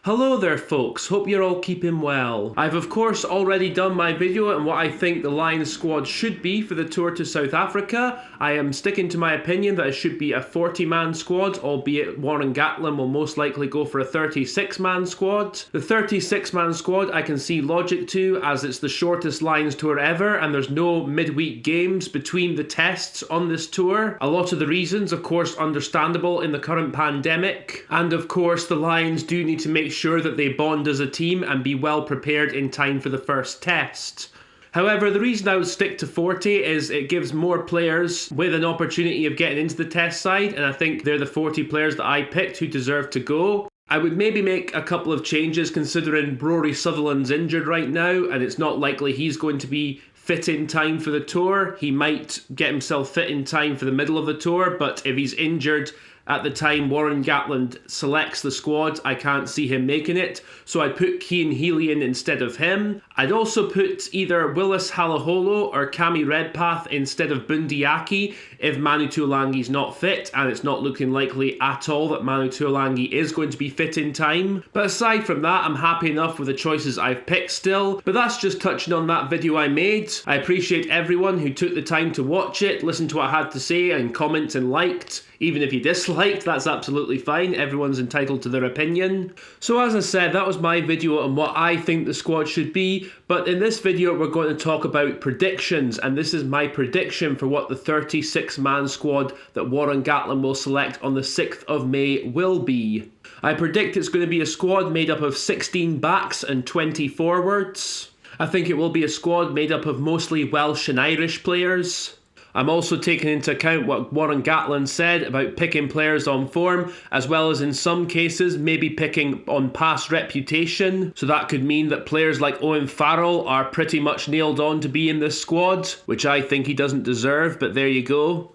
Hello there folks, hope you're all keeping well. I've of course already done my video on what I think the Lions squad should be for the tour to South Africa. I am sticking to my opinion that it should be a 40-man squad, albeit Warren Gatland will most likely go for a 36-man squad. The 36-man squad I can see logic to, as it's the shortest Lions tour ever and there's no midweek games between the tests on this tour. A lot of the reasons of course understandable in the current pandemic, and of course the Lions do need to make sure that they bond as a team and be well prepared in time for the first test. However, the reason I would stick to 40 is it gives more players with an opportunity of getting into the test side, and I think they're the 40 players that I picked who deserve to go. I would maybe make a couple of changes considering Rory Sutherland's injured right now and it's not likely he's going to be fit in time for the tour. He might get himself fit in time for the middle of the tour, but if he's injured at the time Warren Gatland selects the squad, I can't see him making it, so I'd put Cian Healy in instead of him. I'd also put either Willis Halaholo or Cammy Redpath instead of Bundiaki if Manu Tuolangi's not fit, and it's not looking likely at all that Manu Tuolangi is going to be fit in time. But aside from that, I'm happy enough with the choices I've picked still. But that's just touching on that video I made. I appreciate everyone who took the time to watch it, listen to what I had to say and comment and liked. Even if you disliked, that's absolutely fine. Everyone's entitled to their opinion. So as I said, that was my video on what I think the squad should be. But in this video, we're going to talk about predictions. And this is my prediction for what the 36-man squad that Warren Gatland will select on the 6th of May will be. I predict it's going to be a squad made up of 16 backs and 20 forwards. I think it will be a squad made up of mostly Welsh and Irish players. I'm also taking into account what Warren Gatland said about picking players on form, as well as in some cases maybe picking on past reputation. So that could mean that players like Owen Farrell are pretty much nailed on to be in this squad, which I think he doesn't deserve, but there you go.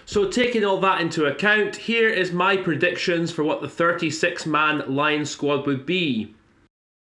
So taking all that into account, here is my predictions for what the 36-man Lions squad would be.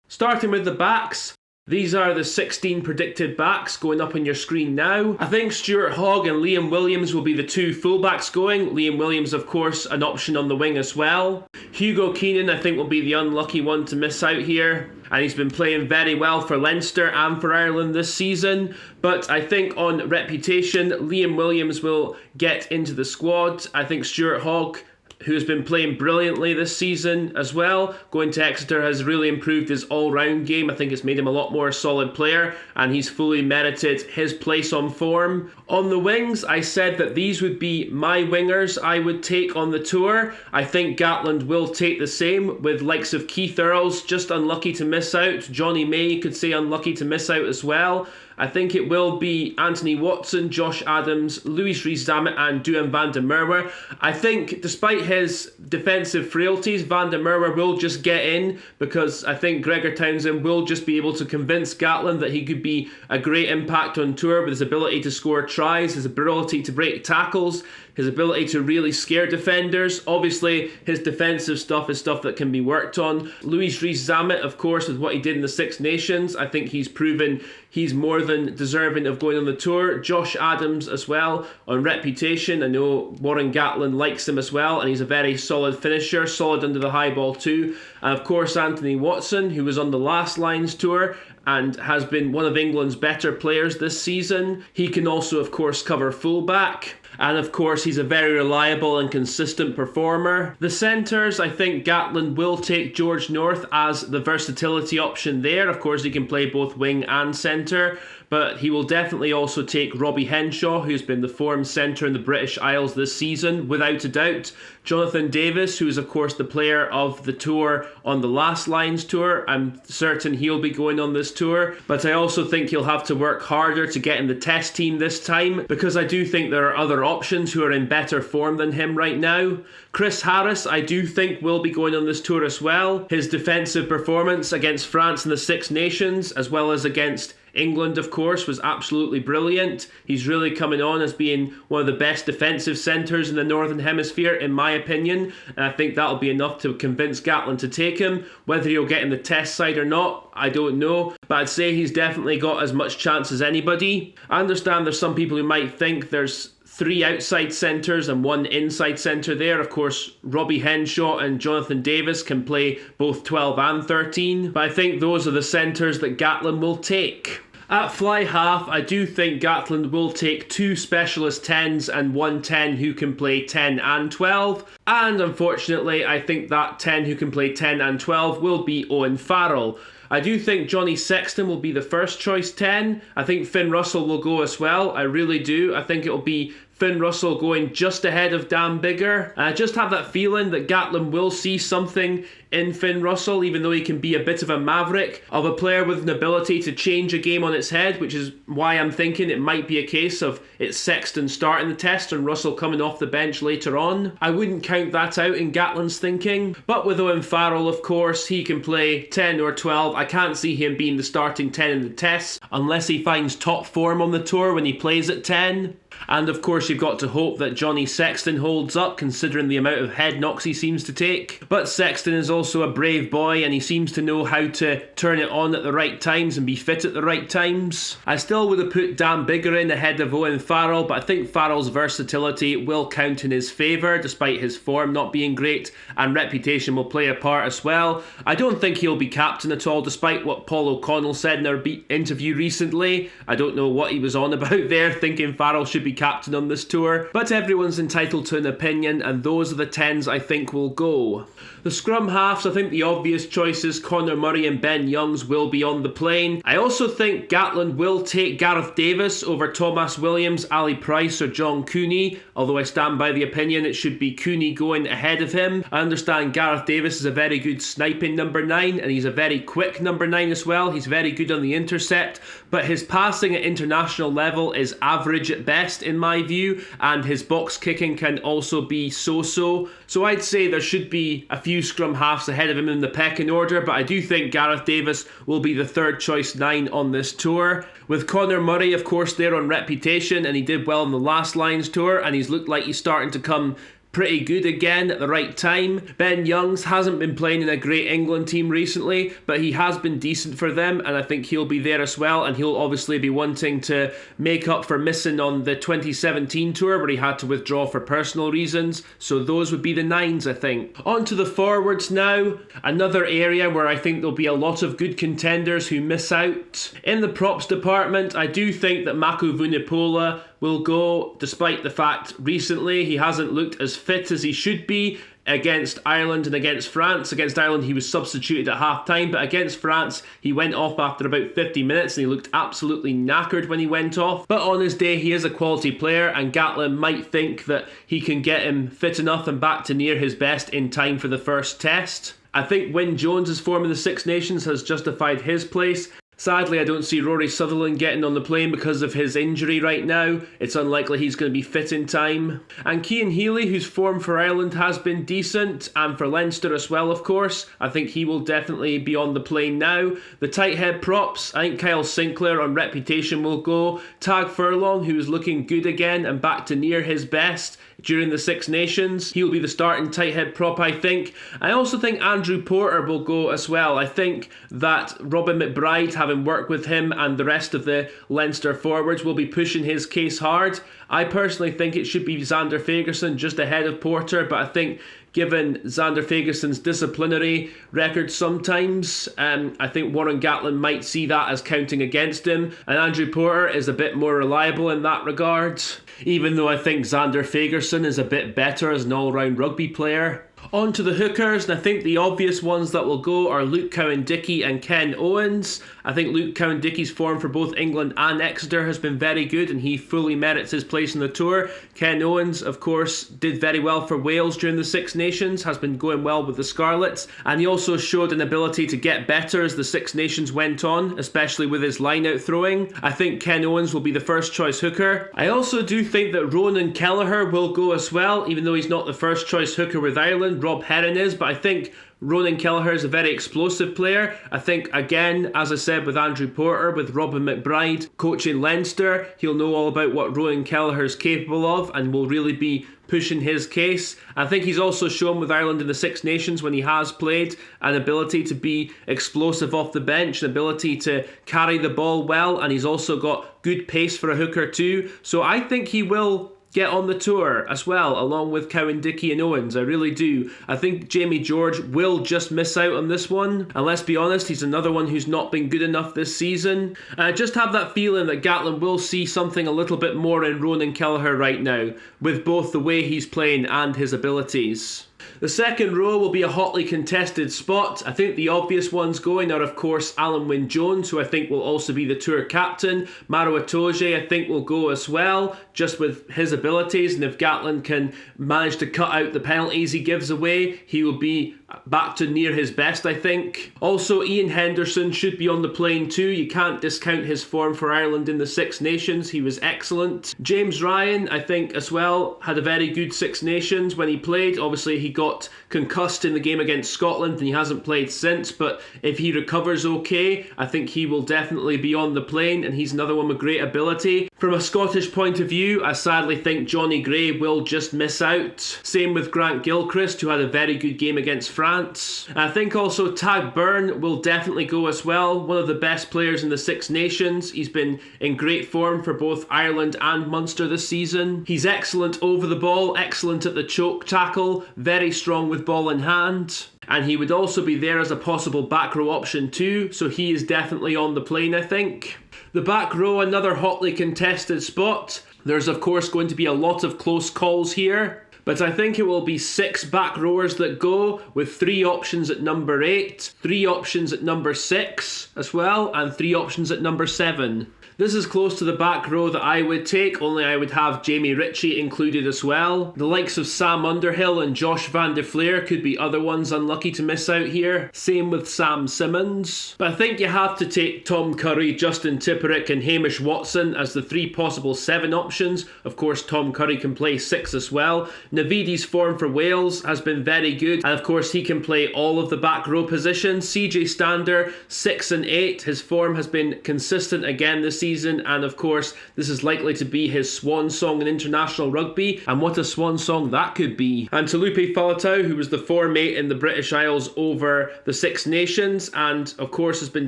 Starting with the backs. These are the 16 predicted backs going up on your screen now. I think Stuart Hogg and Liam Williams will be the two fullbacks going. Liam Williams, of course, an option on the wing as well. Hugo Keenan, I think, will be the unlucky one to miss out here. And he's been playing very well for Leinster and for Ireland this season. But I think on reputation, Liam Williams will get into the squad. I think Stuart Hogg, who has been playing brilliantly this season as well, going to Exeter, has really improved his all-round game. I think it's made him a lot more solid player, and he's fully merited his place on form. On the wings, I said that these would be my wingers I would take on the tour. I think Gatland will take the same, with likes of Keith Earls just unlucky to miss out. Johnny May, you could say, unlucky to miss out as well. I think it will be Anthony Watson, Josh Adams, Louis Rees-Zammit and Duhan van der Merwe. I think despite his defensive frailties, van der Merwe will just get in because I think Gregor Townsend will just be able to convince Gatland that he could be a great impact on tour with his ability to score tries, his ability to break tackles, his ability to really scare defenders. Obviously, his defensive stuff is stuff that can be worked on. Louis Rees-Zammit, of course, with what he did in the Six Nations, I think he's proven he's more than deserving of going on the tour. Josh Adams as well, on reputation. I know Warren Gatland likes him as well, and he's a very solid finisher, solid under the high ball too. And of course, Anthony Watson, who was on the last Lions tour and has been one of England's better players this season. He can also, of course, cover fullback. And of course, he's a very reliable and consistent performer. The centres, I think Gatland will take George North as the versatility option there. Of course, he can play both wing and centre. But he will definitely also take Robbie Henshaw, who's been the form centre in the British Isles this season, without a doubt. Jonathan Davis, who is of course the player of the tour on the last Lions tour. I'm certain he'll be going on this tour. But I also think he'll have to work harder to get in the test team this time, because I do think there are other options who are in better form than him right now. Chris Harris, I do think, will be going on this tour as well. His defensive performance against France in the Six Nations, as well as against England, of course, was absolutely brilliant. He's really coming on as being one of the best defensive centres in the Northern Hemisphere, in my opinion. And I think that'll be enough to convince Gatland to take him. Whether he'll get in the test side or not, I don't know. But I'd say he's definitely got as much chance as anybody. I understand there's some people who might think there's 3 outside centres and 1 inside centre there. Of course, Robbie Henshaw and Jonathan Davis can play both 12 and 13, but I think those are the centres that Gatland will take. At fly half, I do think Gatland will take 2 specialist 10s and 1 10 who can play 10 and 12. And unfortunately, I think that 10 who can play 10 and 12 will be Owen Farrell. I do think Johnny Sexton will be the first choice 10. I think Finn Russell will go as well. I really do. I think it'll be Finn Russell going just ahead of Dan Biggar. I just have that feeling that Gatland will see something in Finn Russell, even though he can be a bit of a maverick, of a player with an ability to change a game on its head, which is why I'm thinking it might be a case of it's Sexton starting the test and Russell coming off the bench later on. I wouldn't count that out in Gatland's thinking. But with Owen Farrell, of course, he can play 10 or 12. I can't see him being the starting 10 in the tests unless he finds top form on the tour when he plays at 10. And of course you've got to hope that Johnny Sexton holds up, considering the amount of head knocks he seems to take. But Sexton is also a brave boy and he seems to know how to turn it on at the right times and be fit at the right times. I still would have put Dan Biggar in ahead of Owen Farrell, but I think Farrell's versatility will count in his favour despite his form not being great, and reputation will play a part as well. I don't think he'll be captain at all, despite what Paul O'Connell said in our interview recently. I don't know what he was on about there, thinking Farrell should be captain on this tour, but everyone's entitled to an opinion, and those are the 10s I think will go. The scrum halves, I think the obvious choices, Connor Murray and Ben Youngs, will be on the plane. I also think Gatland will take Gareth Davis over Thomas Williams, Ali Price or John Cooney, although I stand by the opinion it should be Cooney going ahead of him. I understand Gareth Davis is a very good sniping number 9 and he's a very quick number 9 as well. He's very good on the intercept, but his passing at international level is average at best in my view, and his box kicking can also be so-so. So I'd say there should be a few scrum halves ahead of him in the pecking order, but I do think Gareth Davis will be the third choice 9 on this tour. With Connor Murray, of course, there on reputation, and he did well on the last Lions tour, and he's looked like he's starting to come pretty good again at the right time. Ben Youngs hasn't been playing in a great England team recently, but he has been decent for them, and I think he'll be there as well, and he'll obviously be wanting to make up for missing on the 2017 tour where he had to withdraw for personal reasons. So those would be the 9s, I think. On to the forwards now, another area where I think there'll be a lot of good contenders who miss out. In the props department, I do think that Mako Vunipola will go, despite the fact recently he hasn't looked as fit as he should be against Ireland and against France. Against Ireland he was substituted at half time, but against France he went off after about 50 minutes and he looked absolutely knackered when he went off. But on his day he is a quality player, and Gatland might think that he can get him fit enough and back to near his best in time for the first test. I think Wyn Jones's form in the Six Nations has justified his place. Sadly, I don't see Rory Sutherland getting on the plane because of his injury right now. It's unlikely he's going to be fit in time. And Cian Healy, whose form for Ireland has been decent, and for Leinster as well, of course, I think he will definitely be on the plane now. The tight head props, I think Kyle Sinclair on reputation will go. Tag Furlong, who is looking good again and back to near his best during the Six Nations, he'll be the starting tight head prop, I think. I also think Andrew Porter will go as well. I think that Robin McBride, having worked with him and the rest of the Leinster forwards, will be pushing his case hard. I personally think it should be Xander Fagerson just ahead of Porter, but I think given Xander Fagerson's disciplinary record sometimes, I think Warren Gatland might see that as counting against him, and Andrew Porter is a bit more reliable in that regard, even though I think Xander Fagerson is a bit better as an all-round rugby player. On to the hookers, and I think the obvious ones that will go are Luke Cowan-Dickie and Ken Owens. I think Luke Cowan-Dickie's form for both England and Exeter has been very good, and he fully merits his place in the tour. Ken Owens, of course, did very well for Wales during the Six Nations, has been going well with the Scarlets, and he also showed an ability to get better as the Six Nations went on, especially with his line-out throwing. I think Ken Owens will be the first choice hooker. I also do think that Ronan Kelleher will go as well, even though he's not the first choice hooker with Ireland. Rob Heron is, but I think Ronan Kelleher is a very explosive player. I think, again, as I said with Andrew Porter, with Robin McBride coaching Leinster, he'll know all about what Ronan Kelleher is capable of and will really be pushing his case. I think he's also shown with Ireland in the Six Nations when he has played an ability to be explosive off the bench, an ability to carry the ball well, and he's also got good pace for a hooker too. So I think he will get on the tour as well, along with Cowan-Dickey and Owens. I really do. I think Jamie George will just miss out on this one. And let's be honest, he's another one who's not been good enough this season. And I just have that feeling that Gatland will see something a little bit more in Ronan Kelleher right now, with both the way he's playing and his abilities. The second row will be a hotly contested spot. I think the obvious ones going are, of course, Alan Wynne-Jones, who I think will also be the tour captain. Maro Itoje, I think, will go as well, just with his abilities. And if Gatland can manage to cut out the penalties he gives away, he will be back to near his best, I think. Also, Ian Henderson should be on the plane too. You can't discount his form for Ireland in the Six Nations. He was excellent. James Ryan, I think, as well, had a very good Six Nations when he played. Obviously, he got concussed in the game against Scotland and he hasn't played since, but if he recovers okay, I think he will definitely be on the plane, and he's another one with great ability. From a Scottish point of view, I sadly think Johnny Gray will just miss out. Same with Grant Gilchrist, who had a very good game against France. I think also Tag Byrne will definitely go as well. One of the best players in the Six Nations. He's been in great form for both Ireland and Munster this season. He's excellent over the ball, excellent at the choke tackle, very strong with ball in hand. And he would also be there as a possible back row option too, so he is definitely on the plane, I think. The back row, another hotly contested spot. There's of course going to be a lot of close calls here, but I think it will be 6 back rowers that go, with 3 options at number 8, 3 options at number 6 as well, and 3 options at number 7. This is close to the back row that I would take, only I would have Jamie Ritchie included as well. The likes of Sam Underhill and Josh van der Fleer could be other ones unlucky to miss out here. Same with Sam Simmons. But I think you have to take Tom Curry, Justin Tipperick and Hamish Watson as the 3 possible 7 options. Of course, Tom Curry can play 6 as well. Navidi's form for Wales has been very good, and of course he can play all of the back row positions. CJ Stander, 6 and 8. His form has been consistent again this season, and of course this is likely to be his swan song in international rugby, and what a swan song that could be. And Taulupe Faletau, who was the form mate in the British Isles over the Six Nations, and of course has been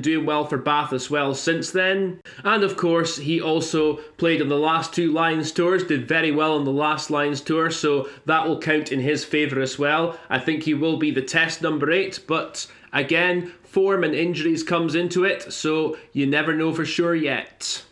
doing well for Bath as well since then. And of course he also played on the last 2 Lions tours, did very well on the last Lions tour, so that will count in his favour as well. I think he will be the test number 8, but again, form and injuries comes into it, so you never know for sure yet.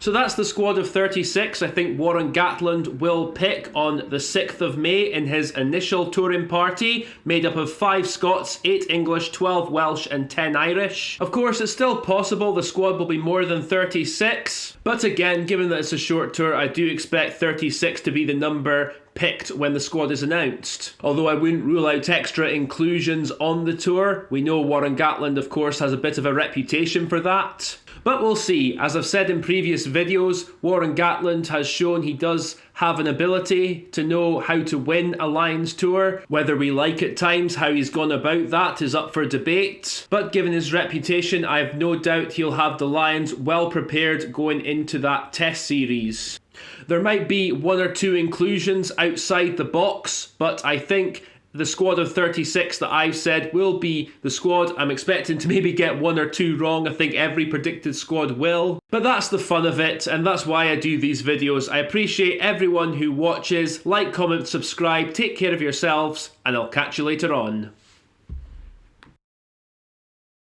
So that's the squad of 36 I think Warren Gatland will pick on the 6th of May in his initial touring party, made up of 5 Scots, 8 English, 12 Welsh and 10 Irish. Of course, it's still possible the squad will be more than 36, but again, given that it's a short tour, I do expect 36 to be the number picked when the squad is announced. Although I wouldn't rule out extra inclusions on the tour. We know Warren Gatland, of course, has a bit of a reputation for that. But we'll see. As I've said in previous videos, Warren Gatland has shown he does have an ability to know how to win a Lions tour. Whether we like at times how he's gone about that is up for debate. But given his reputation, I have no doubt he'll have the Lions well prepared going into that test series. There might be 1 or 2 inclusions outside the box, but I think the squad of 36 that I've said will be the squad. I'm expecting to maybe get 1 or 2 wrong. I think every predicted squad will. But that's the fun of it, and that's why I do these videos. I appreciate everyone who watches. Like, comment, subscribe, take care of yourselves, and I'll catch you later on.